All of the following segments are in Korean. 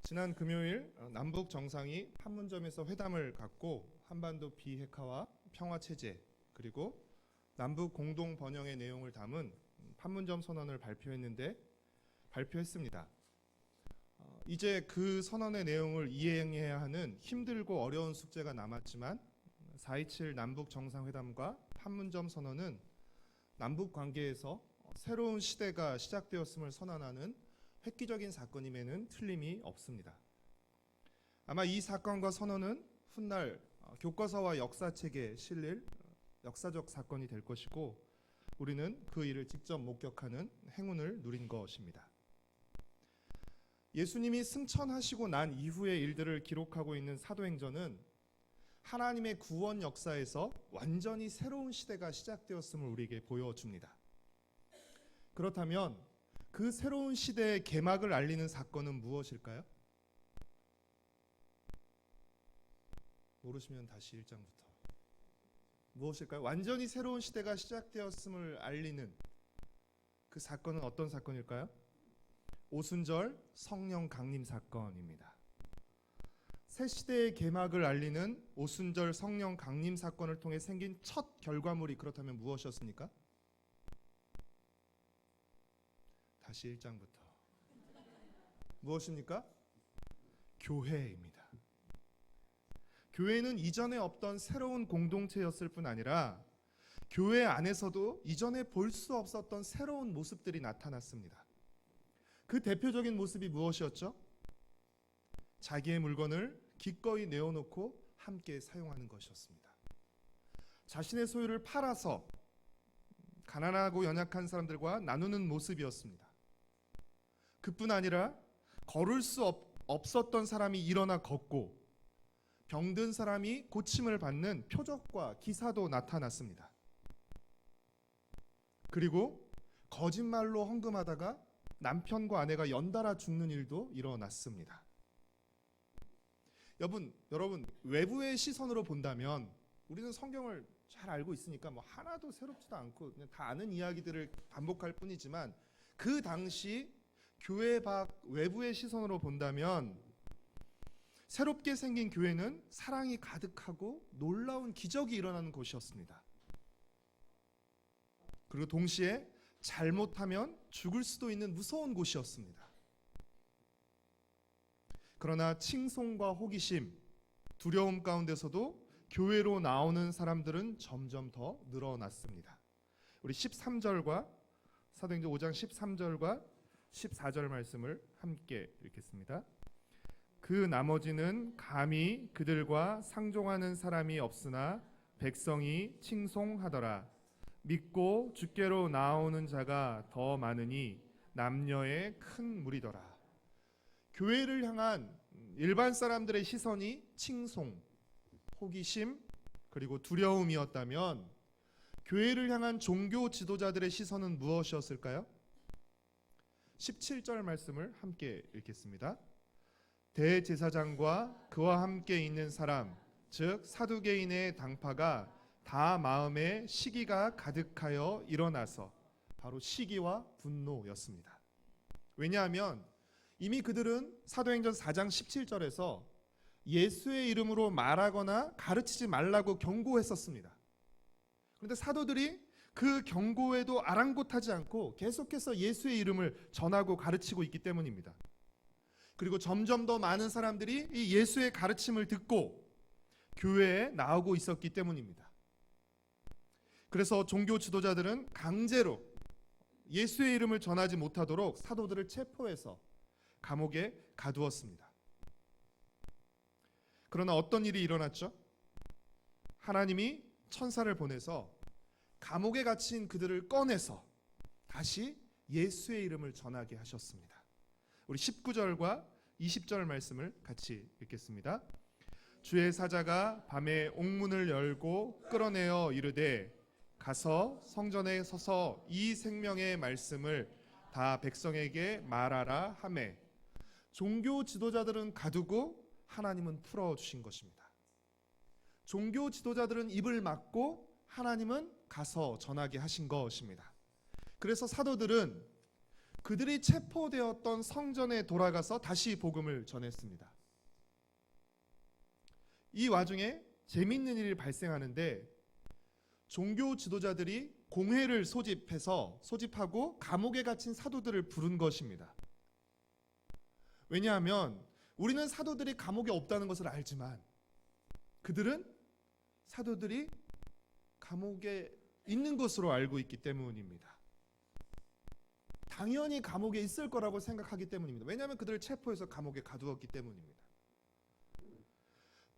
지난 금요일 남북 정상이 판문점에서 회담을 갖고 한반도 비핵화와 평화 체제 그리고 남북 공동 번영의 내용을 담은 판문점 선언을 발표했습니다. 이제 그 선언의 내용을 이행해야 하는 힘들고 어려운 숙제가 남았지만 4.27 남북 정상회담과 판문점 선언은 남북 관계에서 새로운 시대가 시작되었음을 선언하는 획기적인 사건임에는 틀림이 없습니다. 아마 이 사건과 선언은 훗날 교과서와 역사책에 실릴 역사적 사건이 될 것이고 우리는 그 일을 직접 목격하는 행운을 누린 것입니다. 예수님이 승천하시고 난 이후의 일들을 기록하고 있는 사도행전은 하나님의 구원 역사에서 완전히 새로운 시대가 시작되었음을 우리에게 보여줍니다. 그렇다면 그 새로운 시대의 개막을 알리는 사건은 무엇일까요? 모르시면 다시 1장부터. 무엇일까요? 완전히 새로운 시대가 시작되었음을 알리는 그 사건은 어떤 사건일까요? 오순절 성령 강림 사건입니다. 새 시대의 개막을 알리는 오순절 성령 강림 사건을 통해 생긴 첫 결과물이 그렇다면 무엇이었습니까? 다시 1장부터. 무엇입니까? 교회입니다. 교회는 이전에 없던 새로운 공동체였을 뿐 아니라 교회 안에서도 이전에 볼 수 없었던 새로운 모습들이 나타났습니다. 그 대표적인 모습이 무엇이었죠? 자기의 물건을 기꺼이 내어놓고 함께 사용하는 것이었습니다. 자신의 소유를 팔아서 가난하고 연약한 사람들과 나누는 모습이었습니다. 그뿐 아니라 걸을 수 없었던 사람이 일어나 걷고 병든 사람이 고침을 받는 표적과 기사도 나타났습니다. 그리고 거짓말로 헌금하다가 남편과 아내가 연달아 죽는 일도 일어났습니다. 여러분 외부의 시선으로 본다면 우리는 성경을 잘 알고 있으니까 하나도 새롭지도 않고 그냥 다 아는 이야기들을 반복할 뿐이지만 그 당시 교회 밖 외부의 시선으로 본다면 새롭게 생긴 교회는 사랑이 가득하고 놀라운 기적이 일어나는 곳이었습니다. 그리고 동시에 잘못하면 죽을 수도 있는 무서운 곳이었습니다. 그러나 칭송과 호기심, 두려움 가운데서도 교회로 나오는 사람들은 점점 더 늘어났습니다. 우리 13절과 사도행전 5장 13절과 14절 말씀을 함께 읽겠습니다. 그 나머지는 감히 그들과 상종하는 사람이 없으나 백성이 칭송하더라. 믿고 주께로 나오는 자가 더 많으니 남녀의 큰 무리더라. 교회를 향한 일반 사람들의 시선이 칭송, 호기심, 그리고 두려움이었다면 교회를 향한 종교 지도자들의 시선은 무엇이었을까요? 17절 말씀을 함께 읽겠습니다. 대제사장과 그와 함께 있는 사람, 즉 사두개인의 당파가 다 마음에 시기가 가득하여 일어나서, 바로 시기와 분노였습니다. 왜냐하면 이미 그들은 사도행전 4장 17절에서 예수의 이름으로 말하거나 가르치지 말라고 경고했었습니다. 그런데 사도들이 그 경고에도 아랑곳하지 않고 계속해서 예수의 이름을 전하고 가르치고 있기 때문입니다. 그리고 점점 더 많은 사람들이 이 예수의 가르침을 듣고 교회에 나오고 있었기 때문입니다. 그래서 종교 지도자들은 강제로 예수의 이름을 전하지 못하도록 사도들을 체포해서 감옥에 가두었습니다. 그러나 어떤 일이 일어났죠? 하나님이 천사를 보내서 감옥에 갇힌 그들을 꺼내서 다시 예수의 이름을 전하게 하셨습니다. 우리 19절과 20절 말씀을 같이 읽겠습니다. 주의 사자가 밤에 옥문을 열고 끌어내어 이르되 가서 성전에 서서 이 생명의 말씀을 다 백성에게 말하라 하매, 종교 지도자들은 가두고 하나님은 풀어주신 것입니다. 종교 지도자들은 입을 막고 하나님은 가서 전하게 하신 것입니다. 그래서 사도들은 그들이 체포되었던 성전에 돌아가서 다시 복음을 전했습니다. 이 와중에 재미있는 일이 발생하는데 종교 지도자들이 공회를 소집하고 감옥에 갇힌 사도들을 부른 것입니다. 왜냐하면 우리는 사도들이 감옥에 없다는 것을 알지만 그들은 사도들이 감옥에 있는 것으로 알고 있기 때문입니다. 당연히 감옥에 있을 거라고 생각하기 때문입니다. 왜냐하면 그들을 체포해서 감옥에 가두었기 때문입니다.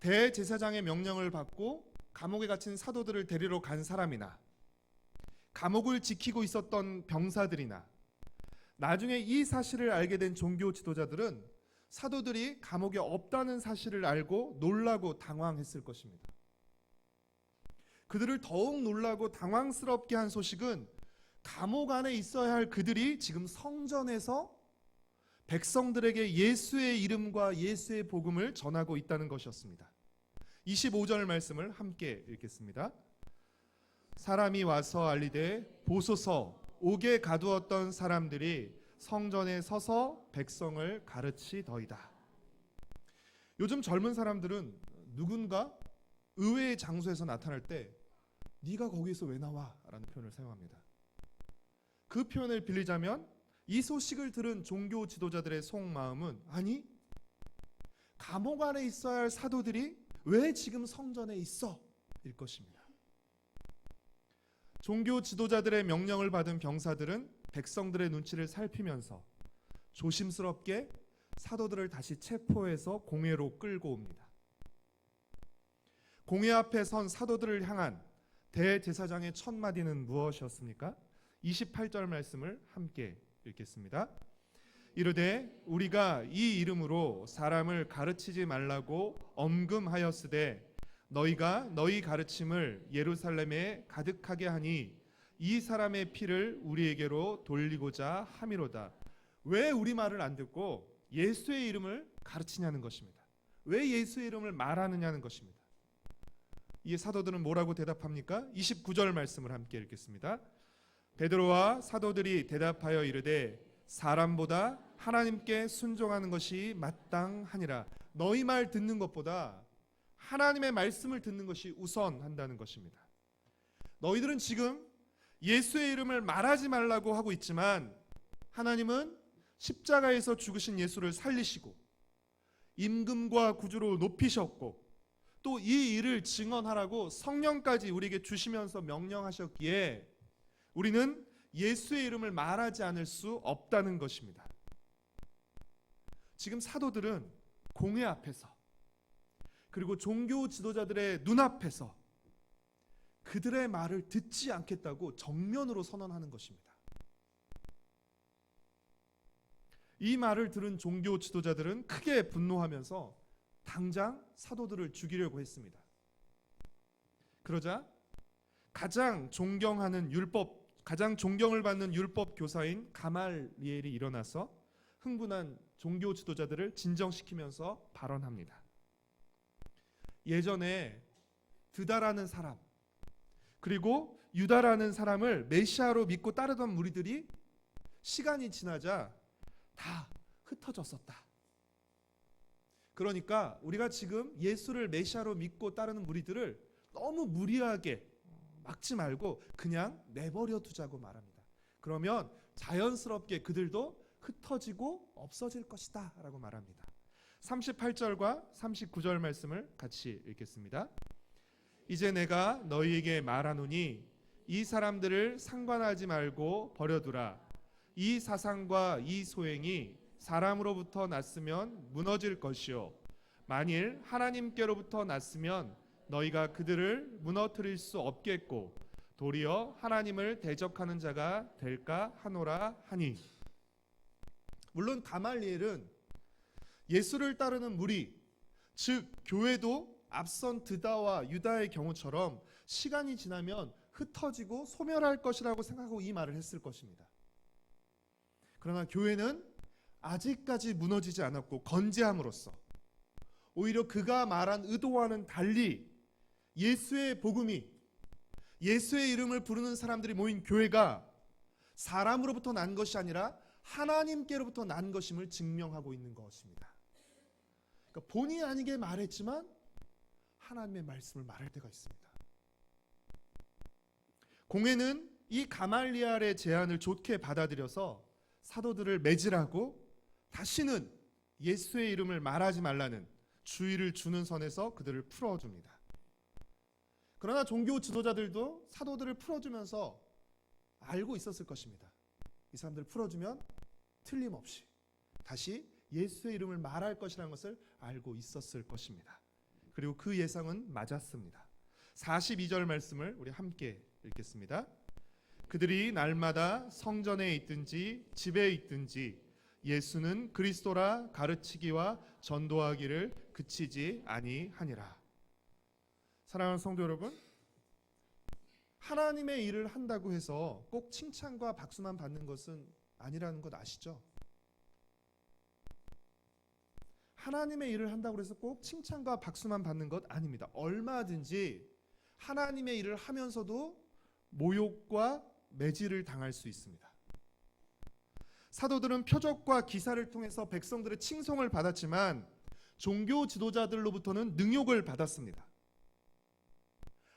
대제사장의 명령을 받고 감옥에 갇힌 사도들을 데리러 간 사람이나 감옥을 지키고 있었던 병사들이나 나중에 이 사실을 알게 된 종교 지도자들은 사도들이 감옥에 없다는 사실을 알고 놀라고 당황했을 것입니다. 그들을 더욱 놀라고 당황스럽게 한 소식은 감옥 안에 있어야 할 그들이 지금 성전에서 백성들에게 예수의 이름과 예수의 복음을 전하고 있다는 것이었습니다. 25절 말씀을 함께 읽겠습니다. 사람이 와서 알리되 보소서 옥에 가두었던 사람들이 성전에 서서 백성을 가르치더이다. 요즘 젊은 사람들은 누군가 의외의 장소에서 나타날 때 네가 거기서 왜 나와? 라는 표현을 사용합니다. 그 표현을 빌리자면 이 소식을 들은 종교 지도자들의 속마음은 아니 감옥 안에 있어야 할 사도들이 왜 지금 성전에 있어? 일 것입니다. 종교 지도자들의 명령을 받은 병사들은 백성들의 눈치를 살피면서 조심스럽게 사도들을 다시 체포해서 공회로 끌고 옵니다. 공회 앞에 선 사도들을 향한 대제사장의 첫 마디는 무엇이었습니까? 28절 말씀을 함께 읽겠습니다. 이르되 우리가 이 이름으로 사람을 가르치지 말라고 엄금하였으되 너희가 너희 가르침을 예루살렘에 가득하게 하니 이 사람의 피를 우리에게로 돌리고자 함이로다. 왜 우리 말을 안 듣고 예수의 이름을 가르치냐는 것입니다. 왜 예수의 이름을 말하느냐는 것입니다. 이 사도들은 뭐라고 대답합니까? 29절 말씀을 함께 읽겠습니다. 베드로와 사도들이 대답하여 이르되 사람보다 하나님께 순종하는 것이 마땅하니라. 너희 말 듣는 것보다 하나님의 말씀을 듣는 것이 우선한다는 것입니다. 너희들은 지금 예수의 이름을 말하지 말라고 하고 있지만 하나님은 십자가에서 죽으신 예수를 살리시고 임금과 구주로 높이셨고 또 이 일을 증언하라고 성령까지 우리에게 주시면서 명령하셨기에 우리는 예수의 이름을 말하지 않을 수 없다는 것입니다. 지금 사도들은 공회 앞에서 그리고 종교 지도자들의 눈앞에서 그들의 말을 듣지 않겠다고 정면으로 선언하는 것입니다. 이 말을 들은 종교 지도자들은 크게 분노하면서 당장 사도들을 죽이려고 했습니다. 그러자 가장 존경을 받는 율법 교사인 가말리엘이 일어나서 흥분한 종교 지도자들을 진정시키면서 발언합니다. 예전에 드다라는 사람 그리고 유다라는 사람을 메시아로 믿고 따르던 무리들이 시간이 지나자 다 흩어졌었다. 그러니까 우리가 지금 예수를 메시아로 믿고 따르는 무리들을 너무 무리하게 막지 말고 그냥 내버려 두자고 말합니다. 그러면 자연스럽게 그들도 흩어지고 없어질 것이다 라고 말합니다. 38절과 39절 말씀을 같이 읽겠습니다. 이제 내가 너희에게 말하노니 이 사람들을 상관하지 말고 버려두라. 이 사상과 이 소행이 사람으로부터 났으면 무너질 것이요 만일 하나님께로부터 났으면 너희가 그들을 무너뜨릴 수 없겠고 도리어 하나님을 대적하는 자가 될까 하노라 하니. 물론 가말리엘은 예수를 따르는 무리, 즉 교회도 앞선 드다와 유다의 경우처럼 시간이 지나면 흩어지고 소멸할 것이라고 생각하고 이 말을 했을 것입니다. 그러나 교회는 아직까지 무너지지 않았고 건재함으로써 오히려 그가 말한 의도와는 달리 예수의 복음이 예수의 이름을 부르는 사람들이 모인 교회가 사람으로부터 난 것이 아니라 하나님께로부터 난 것임을 증명하고 있는 것입니다. 그러니까 본의 아니게 말했지만 하나님의 말씀을 말할 때가 있습니다. 공회는 이 가말리엘의 제안을 좋게 받아들여서 사도들을 매질하고 다시는 예수의 이름을 말하지 말라는 주의를 주는 선에서 그들을 풀어줍니다. 그러나 종교 지도자들도 사도들을 풀어주면서 알고 있었을 것입니다. 이 사람들을 풀어주면 틀림없이 다시 예수의 이름을 말할 것이라는 것을 알고 있었을 것입니다. 그리고 그 예상은 맞았습니다. 42절 말씀을 우리 함께 읽겠습니다. 그들이 날마다 성전에 있든지 집에 있든지 예수는 그리스도라 가르치기와 전도하기를 그치지 아니하니라. 사랑하는 성도 여러분, 하나님의 일을 한다고 해서 꼭 칭찬과 박수만 받는 것은 아니라는 것 아시죠? 하나님의 일을 한다고 해서 꼭 칭찬과 박수만 받는 것 아닙니다. 얼마든지 하나님의 일을 하면서도 모욕과 매질을 당할 수 있습니다. 사도들은 표적과 기사를 통해서 백성들의 칭송을 받았지만 종교 지도자들로부터는 능욕을 받았습니다.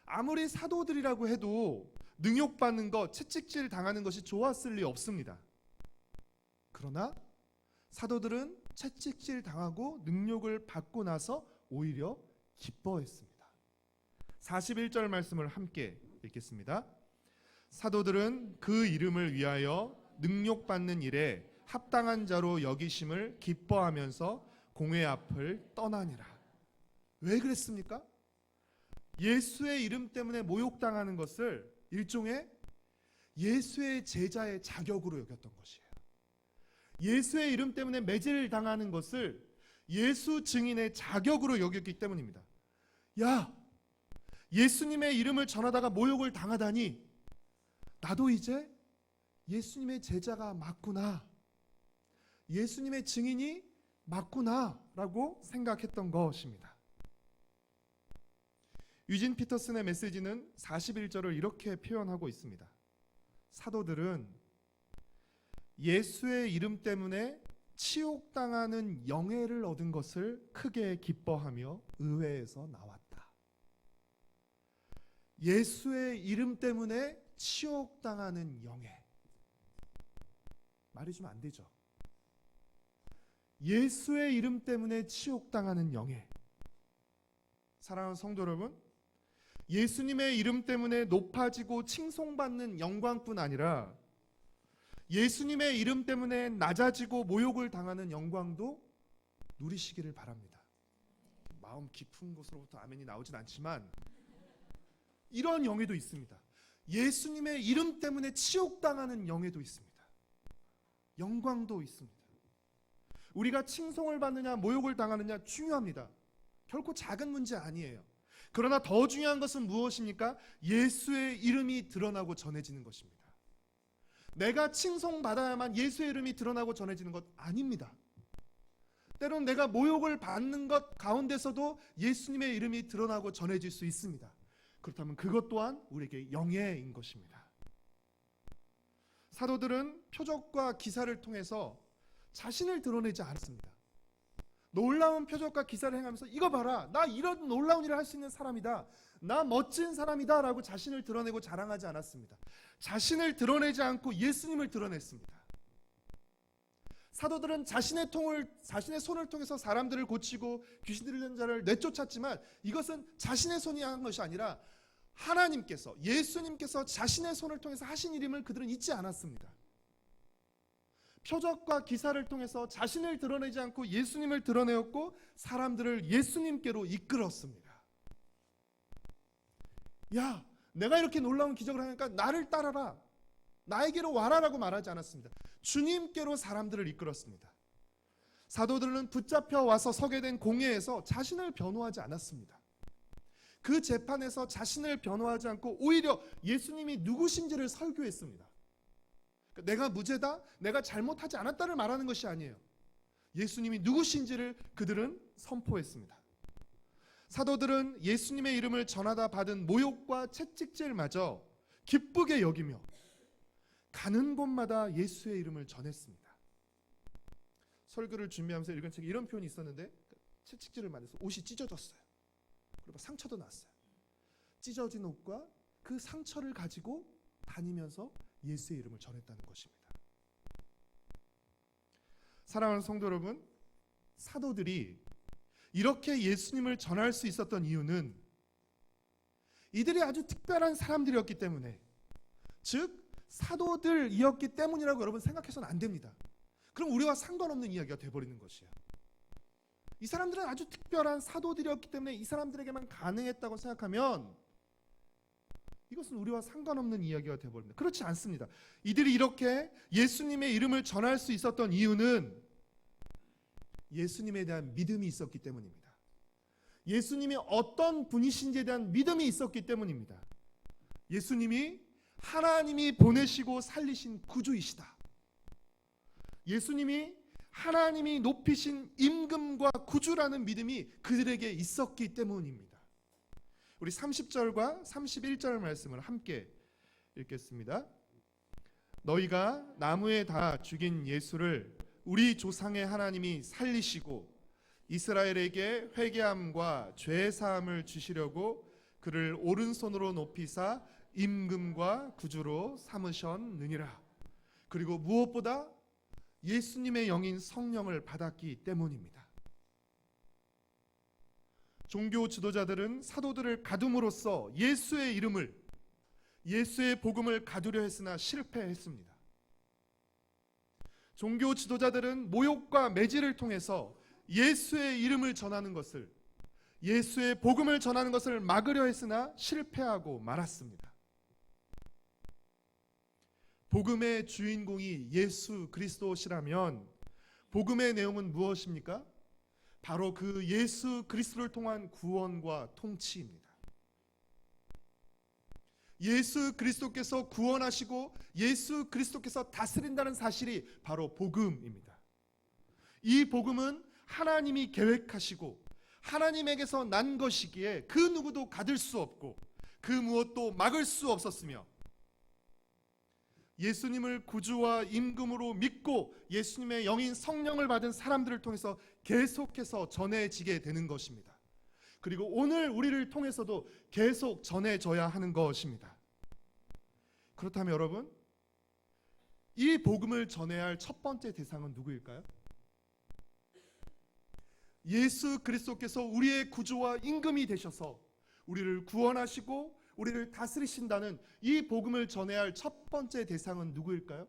아무리 사도들이라고 해도 능욕받는 것, 채찍질 당하는 것이 좋았을 리 없습니다. 그러나 사도들은 채찍질 당하고 능욕을 받고 나서 오히려 기뻐했습니다. 41절 말씀을 함께 읽겠습니다. 사도들은 그 이름을 위하여 능욕받는 일에 합당한 자로 여기심을 기뻐하면서 공회 앞을 떠나니라. 왜 그랬습니까? 예수의 이름 때문에 모욕당하는 것을 일종의 예수의 제자의 자격으로 여겼던 것이에요. 예수의 이름 때문에 매질을 당하는 것을 예수 증인의 자격으로 여겼기 때문입니다. 야, 예수님의 이름을 전하다가 모욕을 당하다니 나도 이제 예수님의 제자가 맞구나, 예수님의 증인이 맞구나 라고 생각했던 것입니다. 유진 피터슨의 메시지는 41절을 이렇게 표현하고 있습니다. 사도들은 예수의 이름 때문에 치욕당하는 영예를 얻은 것을 크게 기뻐하며 의회에서 나왔다. 예수의 이름 때문에 치욕당하는 영예. 말이 좀 안 되죠. 예수의 이름 때문에 치욕당하는 영예. 사랑하는 성도 여러분, 예수님의 이름 때문에 높아지고 칭송받는 영광뿐 아니라 예수님의 이름 때문에 낮아지고 모욕을 당하는 영광도 누리시기를 바랍니다. 마음 깊은 곳으로부터 아멘이 나오진 않지만 이런 영예도 있습니다. 예수님의 이름 때문에 치욕당하는 영예도 있습니다. 영광도 있습니다. 우리가 칭송을 받느냐 모욕을 당하느냐 중요합니다. 결코 작은 문제 아니에요. 그러나 더 중요한 것은 무엇입니까? 예수의 이름이 드러나고 전해지는 것입니다. 내가 칭송받아야만 예수의 이름이 드러나고 전해지는 것 아닙니다. 때로는 내가 모욕을 받는 것 가운데서도 예수님의 이름이 드러나고 전해질 수 있습니다. 그렇다면 그것 또한 우리에게 영예인 것입니다. 사도들은 표적과 기사를 통해서 자신을 드러내지 않았습니다. 놀라운 표적과 기사를 행하면서 이거 봐라, 나 이런 놀라운 일을 할 수 있는 사람이다, 나 멋진 사람이다 라고 자신을 드러내고 자랑하지 않았습니다. 자신을 드러내지 않고 예수님을 드러냈습니다. 사도들은 자신의 손을 통해서 사람들을 고치고 귀신 들리는 자를 내쫓았지만 이것은 자신의 손이 한 것이 아니라 하나님께서, 예수님께서 자신의 손을 통해서 하신 일임을 그들은 잊지 않았습니다. 표적과 기사를 통해서 자신을 드러내지 않고 예수님을 드러내었고 사람들을 예수님께로 이끌었습니다. 야, 내가 이렇게 놀라운 기적을 하니까 나를 따라라, 나에게로 와라라고 말하지 않았습니다. 주님께로 사람들을 이끌었습니다. 사도들은 붙잡혀 와서 서게 된 공회에서 자신을 변호하지 않았습니다. 그 재판에서 자신을 변호하지 않고 오히려 예수님이 누구신지를 설교했습니다. 내가 무죄다, 내가 잘못하지 않았다를 말하는 것이 아니에요. 예수님이 누구신지를 그들은 선포했습니다. 사도들은 예수님의 이름을 전하다 받은 모욕과 채찍질마저 기쁘게 여기며 가는 곳마다 예수의 이름을 전했습니다. 설교를 준비하면서 읽은 책에 이런 표현이 있었는데, 채찍질을 맞아서 옷이 찢어졌어요. 그리고 상처도 났어요. 찢어진 옷과 그 상처를 가지고 다니면서 예수의 이름을 전했다는 것입니다. 사랑하는 성도 여러분, 사도들이 이렇게 예수님을 전할 수 있었던 이유는 이들이 아주 특별한 사람들이었기 때문에, 즉 사도들이었기 때문이라고 여러분 생각해서는 안 됩니다. 그럼 우리와 상관없는 이야기가 돼버리는 것이에요. 이 사람들은 아주 특별한 사도들이었기 때문에 이 사람들에게만 가능했다고 생각하면 이것은 우리와 상관없는 이야기가 되어버립니다. 그렇지 않습니다. 이들이 이렇게 예수님의 이름을 전할 수 있었던 이유는 예수님에 대한 믿음이 있었기 때문입니다. 예수님이 어떤 분이신지에 대한 믿음이 있었기 때문입니다. 예수님이 하나님이 보내시고 살리신 구주이시다. 예수님이 하나님이 높이신 임금과 구주라는 믿음이 그들에게 있었기 때문입니다. 우리 30절과 31절 말씀을 함께 읽겠습니다. 너희가 나무에 다 죽인 예수를 우리 조상의 하나님이 살리시고 이스라엘에게 회개함과 죄 사함을 주시려고 그를 오른손으로 높이사 임금과 구주로 삼으셨느니라. 그리고 무엇보다 예수님의 영인 성령을 받았기 때문입니다. 종교 지도자들은 사도들을 가둠으로써 예수의 이름을, 예수의 복음을 가두려 했으나 실패했습니다. 종교 지도자들은 모욕과 매질을 통해서 예수의 이름을 전하는 것을, 예수의 복음을 전하는 것을 막으려 했으나 실패하고 말았습니다. 복음의 주인공이 예수 그리스도시라면 복음의 내용은 무엇입니까? 바로 그 예수 그리스도를 통한 구원과 통치입니다. 예수 그리스도께서 구원하시고 예수 그리스도께서 다스린다는 사실이 바로 복음입니다. 이 복음은 하나님이 계획하시고 하나님에게서 난 것이기에 그 누구도 가들 수 없고 그 무엇도 막을 수 없었으며, 예수님을 구주와 임금으로 믿고 예수님의 영인 성령을 받은 사람들을 통해서 계속해서 전해지게 되는 것입니다. 그리고 오늘 우리를 통해서도 계속 전해져야 하는 것입니다. 그렇다면 여러분, 이 복음을 전해야 할 첫 번째 대상은 누구일까요? 예수 그리스도께서 우리의 구주와 임금이 되셔서 우리를 구원하시고 우리를 다스리신다는 이 복음을 전해야 할 첫 번째 대상은 누구일까요?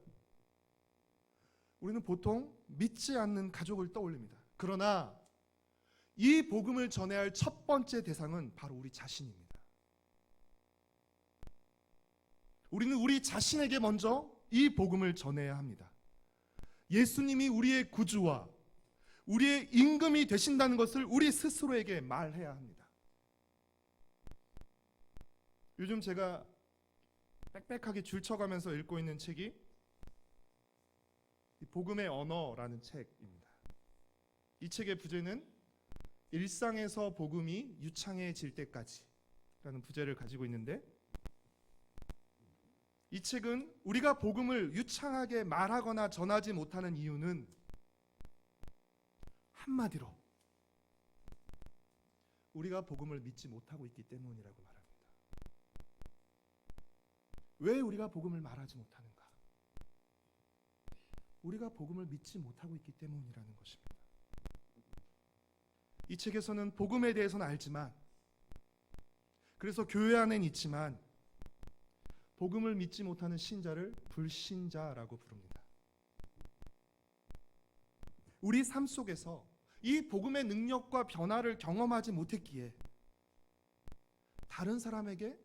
우리는 보통 믿지 않는 가족을 떠올립니다. 그러나 이 복음을 전해야 할 첫 번째 대상은 바로 우리 자신입니다. 우리는 우리 자신에게 먼저 이 복음을 전해야 합니다. 예수님이 우리의 구주와 우리의 임금이 되신다는 것을 우리 스스로에게 말해야 합니다. 요즘 제가 빽빽하게 줄쳐가면서 읽고 있는 책이 복음의 언어라는 책입니다. 이 책의 부제는 일상에서 복음이 유창해질 때까지 라는 부제를 가지고 있는데, 이 책은 우리가 복음을 유창하게 말하거나 전하지 못하는 이유는 한마디로 우리가 복음을 믿지 못하고 있기 때문이라고 말합니다. 왜 우리가 복음을 말하지 못하는가? 우리가 복음을 믿지 못하고 있기 때문이라는 것입니다. 이 책에서는 복음에 대해서는 알지만, 그래서 교회 안에는 있지만 복음을 믿지 못하는 신자를 불신자라고 부릅니다. 우리 삶 속에서 이 복음의 능력과 변화를 경험하지 못했기에 다른 사람에게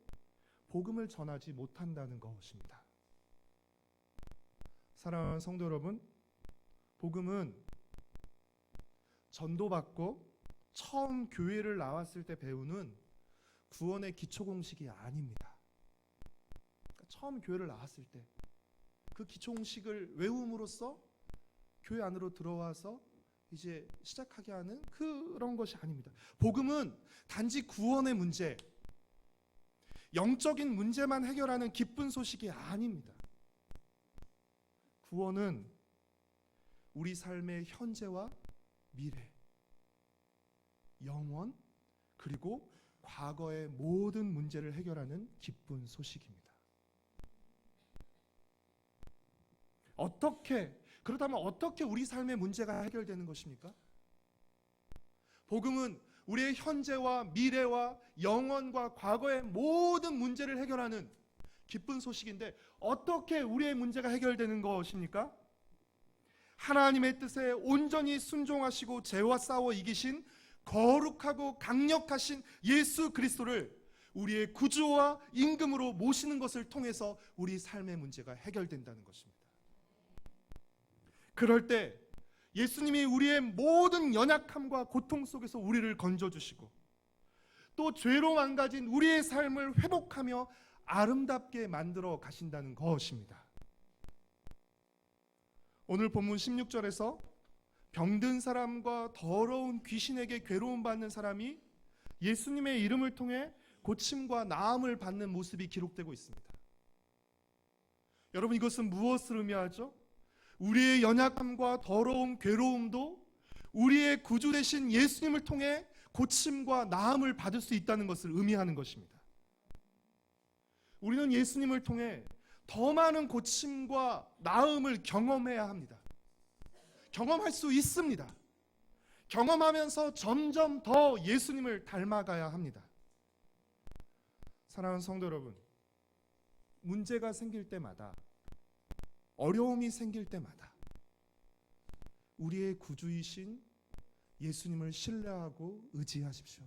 복음을 전하지 못한다는 것입니다. 사랑하는 성도 여러분, 복음은 전도받고 처음 교회를 나왔을 때 배우는 구원의 기초 공식이 아닙니다. 그러니까 처음 교회를 나왔을 때 그 기초 공식을 외움으로써 교회 안으로 들어와서 이제 시작하게 하는 그런 것이 아닙니다. 복음은 단지 구원의 문제, 영적인 문제만 해결하는 기쁜 소식이 아닙니다. 구원은 우리 삶의 현재와 미래, 영원, 그리고 과거의 모든 문제를 해결하는 기쁜 소식입니다. 그렇다면 어떻게 우리 삶의 문제가 해결되는 것입니까? 복음은 우리의 현재와 미래와 영원과 과거의 모든 문제를 해결하는 기쁜 소식인데, 어떻게 우리의 문제가 해결되는 것입니까? 하나님의 뜻에 온전히 순종하시고 죄와 싸워 이기신 거룩하고 강력하신 예수 그리스도를 우리의 구주와 임금으로 모시는 것을 통해서 우리 삶의 문제가 해결된다는 것입니다. 그럴 때 예수님이 우리의 모든 연약함과 고통 속에서 우리를 건져주시고, 또 죄로 망가진 우리의 삶을 회복하며 아름답게 만들어 가신다는 것입니다. 오늘 본문 16절에서 병든 사람과 더러운 귀신에게 괴로움받는 사람이 예수님의 이름을 통해 고침과 나음을 받는 모습이 기록되고 있습니다. 여러분, 이것은 무엇을 의미하죠? 우리의 연약함과 더러운 괴로움도 우리의 구주 되신 예수님을 통해 고침과 나음을 받을 수 있다는 것을 의미하는 것입니다. 우리는 예수님을 통해 더 많은 고침과 나음을 경험해야 합니다. 경험할 수 있습니다. 경험하면서 점점 더 예수님을 닮아가야 합니다. 사랑하는 성도 여러분, 문제가 생길 때마다, 어려움이 생길 때마다 우리의 구주이신 예수님을 신뢰하고 의지하십시오.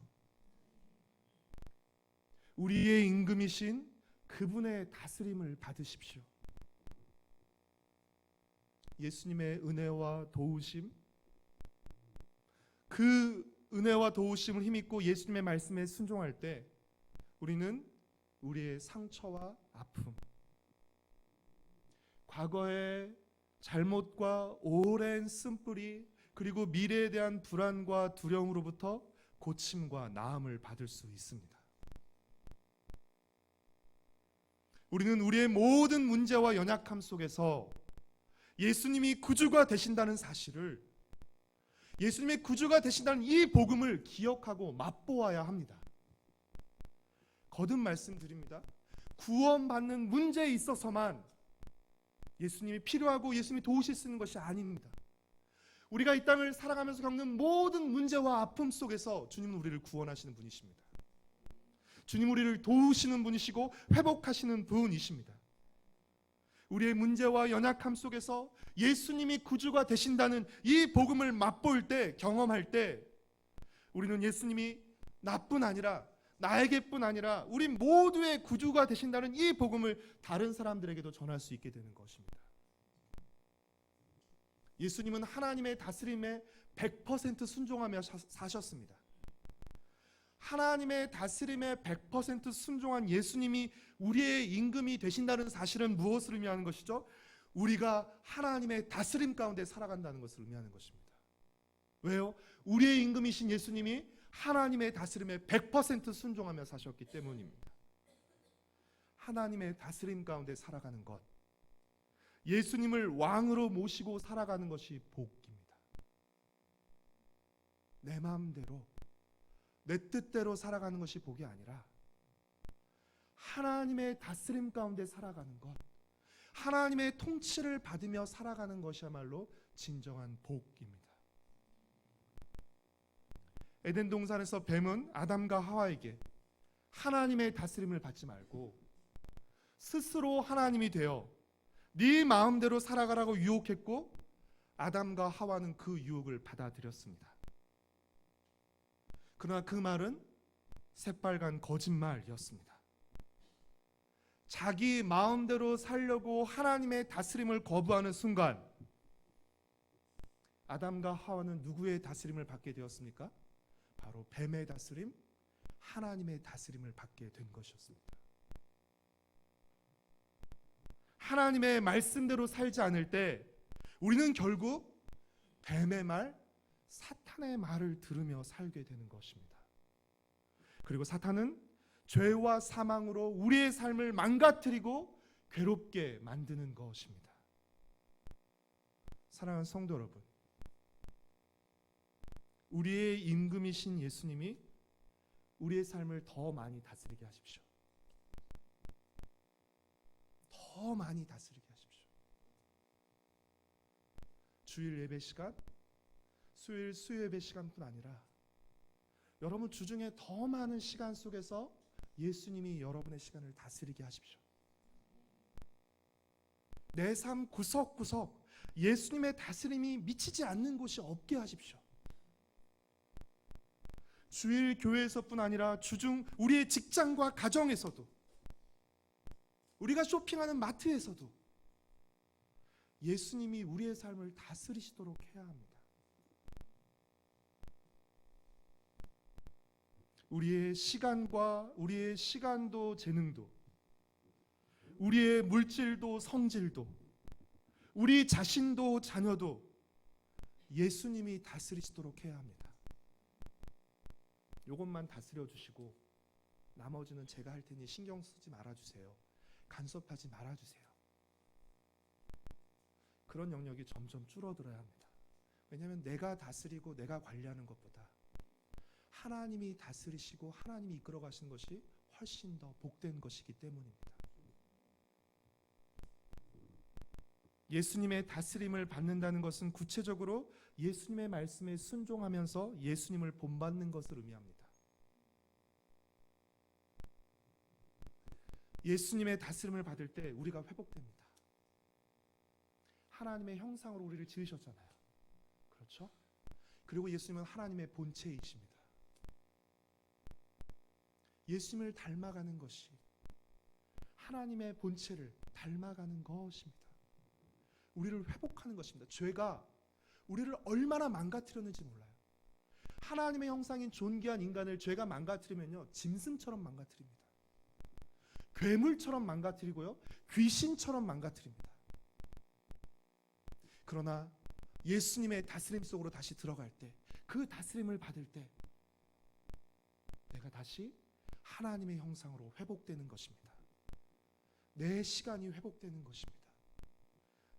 우리의 임금이신 그분의 다스림을 받으십시오. 예수님의 은혜와 도우심, 그 은혜와 도우심을 힘입고 예수님의 말씀에 순종할 때 우리는 우리의 상처와 아픔, 과거의 잘못과 오랜 쓴뿌리, 그리고 미래에 대한 불안과 두려움으로부터 고침과 나음을 받을 수 있습니다. 우리는 우리의 모든 문제와 연약함 속에서 예수님이 구주가 되신다는 사실을, 예수님의 구주가 되신다는 이 복음을 기억하고 맛보아야 합니다. 거듭 말씀드립니다. 구원받는 문제에 있어서만 예수님이 필요하고 예수님이 도우실 수 있는 것이 아닙니다. 우리가 이 땅을 살아가면서 겪는 모든 문제와 아픔 속에서 주님은 우리를 구원하시는 분이십니다. 주님 우리를 도우시는 분이시고 회복하시는 분이십니다. 우리의 문제와 연약함 속에서 예수님이 구주가 되신다는 이 복음을 맛볼 때, 경험할 때 우리는 예수님이 나뿐 아니라, 나에게뿐 아니라 우리 모두의 구주가 되신다는 이 복음을 다른 사람들에게도 전할 수 있게 되는 것입니다. 예수님은 하나님의 다스림에 100% 순종하며 사셨습니다. 하나님의 다스림에 100% 순종한 예수님이 우리의 임금이 되신다는 사실은 무엇을 의미하는 것이죠? 우리가 하나님의 다스림 가운데 살아간다는 것을 의미하는 것입니다. 왜요? 우리의 임금이신 예수님이 하나님의 다스림에 100% 순종하며 사셨기 때문입니다. 하나님의 다스림 가운데 살아가는 것, 예수님을 왕으로 모시고 살아가는 것이 복입니다. 내 마음대로, 내 뜻대로 살아가는 것이 복이 아니라 하나님의 다스림 가운데 살아가는 것, 하나님의 통치를 받으며 살아가는 것이야말로 진정한 복입니다. 에덴 동산에서 뱀은 아담과 하와에게 하나님의 다스림을 받지 말고 스스로 하나님이 되어 네 마음대로 살아가라고 유혹했고, 아담과 하와는 그 유혹을 받아들였습니다. 그러나 그 말은 새빨간 거짓말이었습니다. 자기 마음대로 살려고 하나님의 다스림을 거부하는 순간 아담과 하와는 누구의 다스림을 받게 되었습니까? 바로 뱀의 다스림, 하나님의 다스림을 받게 된 것이었습니다. 하나님의 말씀대로 살지 않을 때 우리는 결국 뱀의 말, 사탄의 말을 들으며 살게 되는 것입니다. 그리고 사탄은 죄와 사망으로 우리의 삶을 망가뜨리고 괴롭게 만드는 것입니다. 사랑하는 성도 여러분, 우리의 임금이신 예수님이 우리의 삶을 더 많이 다스리게 하십시오. 더 많이 다스리게 하십시오. 주일 예배 시간, 수요일 수요 예배 시간뿐 아니라 여러분 주중에 더 많은 시간 속에서 예수님이 여러분의 시간을 다스리게 하십시오. 내 삶 구석구석 예수님의 다스림이 미치지 않는 곳이 없게 하십시오. 주일 교회에서뿐 아니라 주중 우리의 직장과 가정에서도, 우리가 쇼핑하는 마트에서도 예수님이 우리의 삶을 다스리시도록 해야 합니다. 우리의 시간과 우리의 시간도 재능도, 우리의 물질도 성질도, 우리 자신도 자녀도 예수님이 다스리시도록 해야 합니다. 이것만 다스려 주시고 나머지는 제가 할 테니 신경 쓰지 말아주세요. 간섭하지 말아주세요. 그런 영역이 점점 줄어들어야 합니다. 왜냐하면 내가 다스리고 내가 관리하는 것보다 하나님이 다스리시고 하나님이 이끌어 가시는 것이 훨씬 더 복된 것이기 때문입니다. 예수님의 다스림을 받는다는 것은 구체적으로 예수님의 말씀에 순종하면서 예수님을 본받는 것을 의미합니다. 예수님의 다스림을 받을 때 우리가 회복됩니다. 하나님의 형상으로 우리를 지으셨잖아요. 그렇죠? 그리고 예수님은 하나님의 본체이십니다. 예수님을 닮아가는 것이 하나님의 본체를 닮아가는 것입니다. 우리를 회복하는 것입니다. 죄가 우리를 얼마나 망가뜨렸는지 몰라요. 하나님의 형상인 존귀한 인간을 죄가 망가뜨리면요, 짐승처럼 망가뜨립니다. 괴물처럼 망가뜨리고요, 귀신처럼 망가뜨립니다. 그러나 예수님의 다스림 속으로 다시 들어갈 때, 그 다스림을 받을 때 내가 다시 하나님의 형상으로 회복되는 것입니다. 내 시간이 회복되는 것입니다.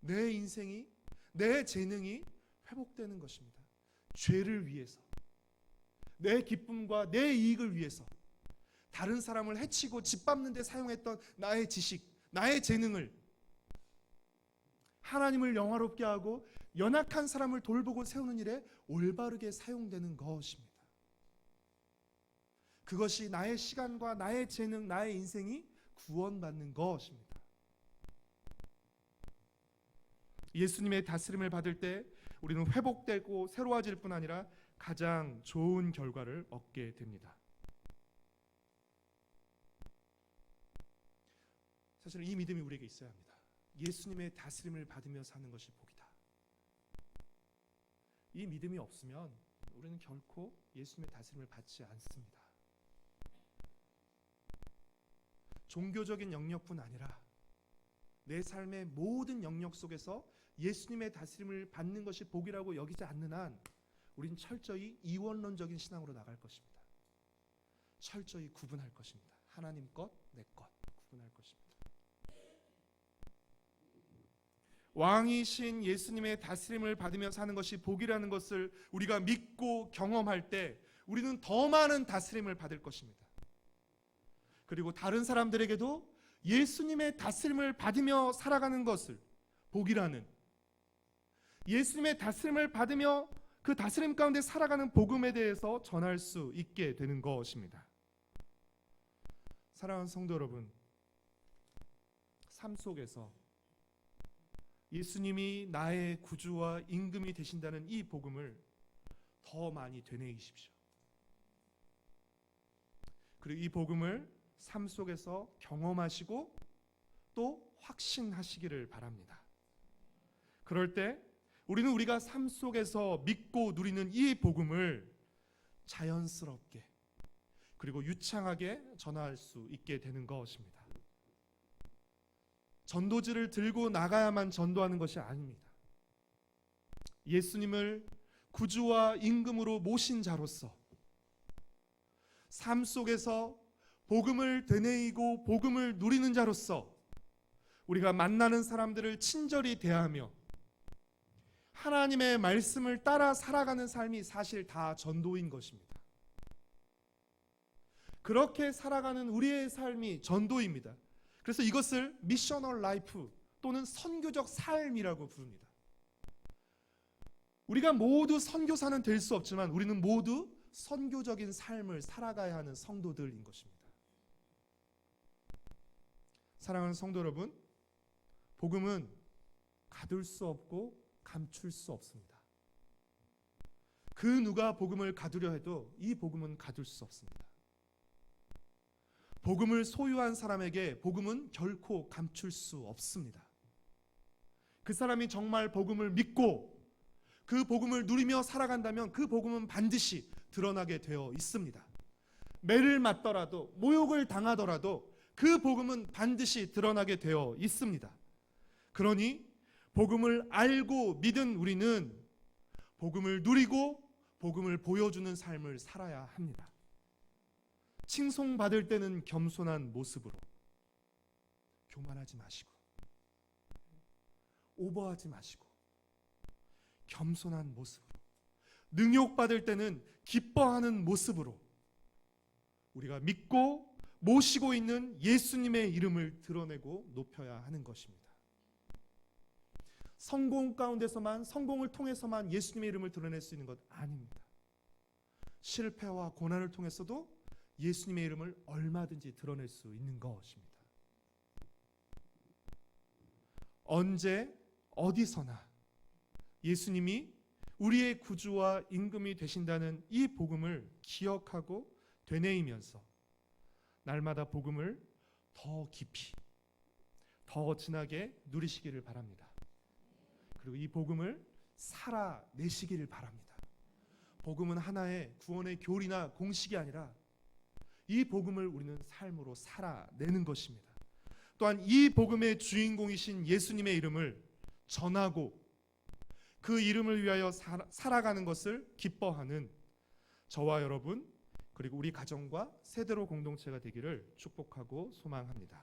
내 인생이, 내 재능이 회복되는 것입니다. 죄를 위해서, 내 기쁨과 내 이익을 위해서 다른 사람을 해치고 짓밟는 데 사용했던 나의 지식, 나의 재능을 하나님을 영화롭게 하고 연약한 사람을 돌보고 세우는 일에 올바르게 사용되는 것입니다. 그것이 나의 시간과 나의 재능, 나의 인생이 구원받는 것입니다. 예수님의 다스림을 받을 때 우리는 회복되고 새로워질 뿐 아니라 가장 좋은 결과를 얻게 됩니다. 사실 이 믿음이 우리에게 있어야 합니다. 예수님의 다스림을 받으며 사는 것이 복이다. 이 믿음이 없으면 우리는 결코 예수님의 다스림을 받지 않습니다. 종교적인 영역뿐 아니라 내 삶의 모든 영역 속에서 예수님의 다스림을 받는 것이 복이라고 여기지 않는 한 우린 철저히 이원론적인 신앙으로 나갈 것입니다. 철저히 구분할 것입니다. 하나님 것, 내 것 구분할 것입니다. 왕이신 예수님의 다스림을 받으며 사는 것이 복이라는 것을 우리가 믿고 경험할 때 우리는 더 많은 다스림을 받을 것입니다. 그리고 다른 사람들에게도 예수님의 다스림을 받으며 살아가는 것을 복이라는, 예수님의 다스림을 받으며 그 다스림 가운데 살아가는 복음에 대해서 전할 수 있게 되는 것입니다. 사랑하는 성도 여러분, 삶 속에서 예수님이 나의 구주와 임금이 되신다는 이 복음을 더 많이 되뇌이십시오. 그리고 이 복음을 삶 속에서 경험하시고 또 확신하시기를 바랍니다. 그럴 때 우리는 우리가 삶 속에서 믿고 누리는 이 복음을 자연스럽게 그리고 유창하게 전할 수 있게 되는 것입니다. 전도지를 들고 나가야만 전도하는 것이 아닙니다. 예수님을 구주와 임금으로 모신 자로서 삶 속에서 복음을 되뇌이고 복음을 누리는 자로서 우리가 만나는 사람들을 친절히 대하며 하나님의 말씀을 따라 살아가는 삶이 사실 다 전도인 것입니다. 그렇게 살아가는 우리의 삶이 전도입니다. 그래서 이것을 미셔널 라이프 또는 선교적 삶이라고 부릅니다. 우리가 모두 선교사는 될 수 없지만 우리는 모두 선교적인 삶을 살아가야 하는 성도들인 것입니다. 사랑하는 성도 여러분, 복음은 가둘 수 없고 감출 수 없습니다. 그 누가 복음을 가두려 해도 이 복음은 가둘 수 없습니다. 복음을 소유한 사람에게 복음은 결코 감출 수 없습니다. 그 사람이 정말 복음을 믿고 그 복음을 누리며 살아간다면 그 복음은 반드시 드러나게 되어 있습니다. 매를 맞더라도 모욕을 당하더라도 그 복음은 반드시 드러나게 되어 있습니다. 그러니 복음을 알고 믿은 우리는 복음을 누리고 복음을 보여주는 삶을 살아야 합니다. 칭송받을 때는 겸손한 모습으로, 교만하지 마시고 오버하지 마시고 겸손한 모습으로, 능욕받을 때는 기뻐하는 모습으로 우리가 믿고 모시고 있는 예수님의 이름을 드러내고 높여야 하는 것입니다. 성공 가운데서만, 성공을 통해서만 예수님의 이름을 드러낼 수 있는 것 아닙니다. 실패와 고난을 통해서도 예수님의 이름을 얼마든지 드러낼 수 있는 것입니다. 언제 어디서나 예수님이 우리의 구주와 임금이 되신다는 이 복음을 기억하고 되뇌이면서 날마다 복음을 더 깊이, 더 진하게 누리시기를 바랍니다. 그리고 이 복음을 살아내시기를 바랍니다. 복음은 하나의 구원의 교리나 공식이 아니라 이 복음을 우리는 삶으로 살아내는 것입니다. 또한 이 복음의 주인공이신 예수님의 이름을 전하고 그 이름을 위하여 살아가는 것을 기뻐하는 저와 여러분, 그리고 우리 가정과 세대로 공동체가 되기를 축복하고 소망합니다.